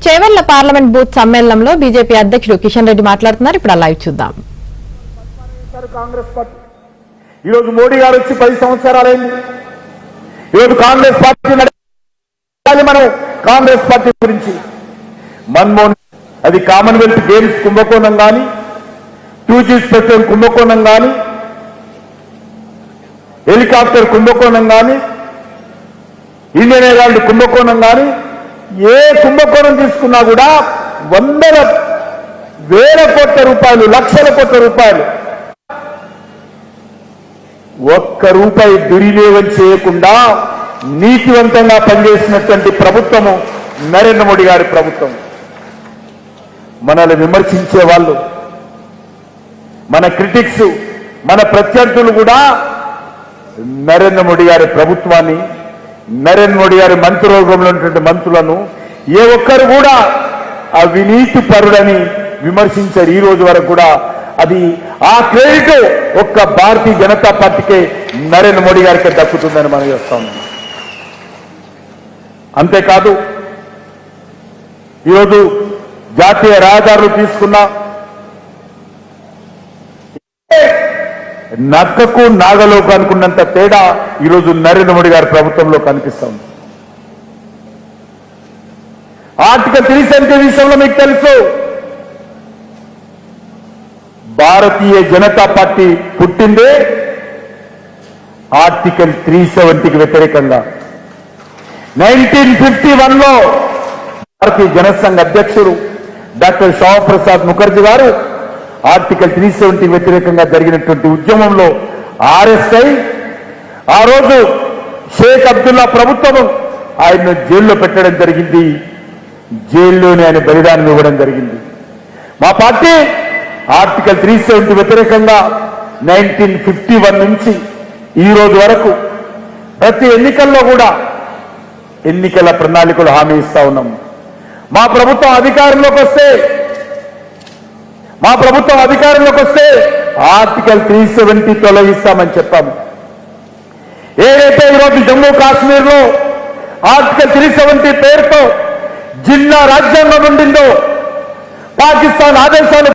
Chevella parliament booth సమ్మేళనంలో BJP అధ్యక్షుడు కిషన్ రెడ్డి మాట్లాడుతున్నారు. ఇప్పుడు లైవ్ చూద్దాం. కాంగ్రెస్ పార్టీ ఈరోజు మోడీ గారు వచ్చి 10 సంవత్సరాలైంది. ఈరోజు కాంగ్రెస్ పార్టీ మనం కాంగ్రెస్ పార్టీ గురించి మన్మోహన్ అది కామన్వెల్త్ గేమ్స్ కుంభకోణం కానీ 2G స్పెషల్ కుంభకోణం కానీ హెలికాప్టర్ కుంభకోణం కానీ ఇండియన్ ఎయిర్లైన్స్ కుంభకోణం కానీ ఏ కుంభకోణం తీసుకున్నా కూడా వందల వేల కోట్ల రూపాయలు లక్షల కోట్ల రూపాయలు ఒక్క రూపాయి దుర్వినియోగం చేయకుండా నీతివంతంగా పనిచేసినటువంటి ప్రభుత్వము నరేంద్ర మోడీ గారి ప్రభుత్వం. మనల్ని విమర్శించే వాళ్ళు మన క్రిటిక్స్ మన ప్రత్యర్థులు కూడా నరేంద్ర మోడీ గారి ప్రభుత్వాన్ని నరేంద్ర మోడీ గారి మంత్రివర్గంలో ఉన్నటువంటి మంత్రులను ఏ ఒక్కరు కూడా అవినీతి పరుడని విమర్శించారు. ఈ రోజు వరకు కూడా అది ఆ క్రెడిట్ ఒక్క భారతీయ జనతా పార్టీకే నరేంద్ర మోడీ గారికి దక్కుతుందని మనం చేస్తా ఉన్నాం. అంతేకాదు ఈరోజు జాతీయ రహదారులు తీసుకున్నా నక్కకు నాగలోకు అనుకున్నంత తేడా ఈరోజు నరేంద్ర మోడీ గారి ప్రభుత్వంలో కనిపిస్తా ఉంది. ఆర్టికల్ 370 విషయంలో మీకు తెలుసు, భారతీయ జనతా పార్టీ పుట్టిందే ఆర్టికల్ 370కి వ్యతిరేకంగా. 1951లో భారతీయ జనసంఘ అధ్యక్షుడు డాక్టర్ శ్యామప్రసాద్ ముఖర్జీ గారు ఆర్టికల్ 370కి వ్యతిరేకంగా జరిగినటువంటి ఉద్యమంలో అరెస్ట్ అయి ఆ రోజు షేక్ అబ్దుల్లా ప్రభుత్వం ఆయన్ను జైల్లో పెట్టడం జరిగింది. జైల్లోనే ఆయన బలిదానం ఇవ్వడం జరిగింది. మా పార్టీ ఆర్టికల్ 370 వ్యతిరేకంగా 1951 నుంచి ఈ రోజు వరకు ప్రతి ఎన్నికల్లో కూడా ఎన్నికల ప్రణాళికలు హామీ ఇస్తా ఉన్నాం. మా ప్రభుత్వం అధికారంలోకి వస్తే ఆర్టికల్ 370 తొలగిస్తామని చెప్పాము. ఏదైతే ఈరోజు జమ్మూ కాశ్మీర్ లో ఆర్టికల్ 370 పేరుతో జిన్నా రాజ్యాంగం ఉండిందో పాకిస్తాన్ ఆదేశాలు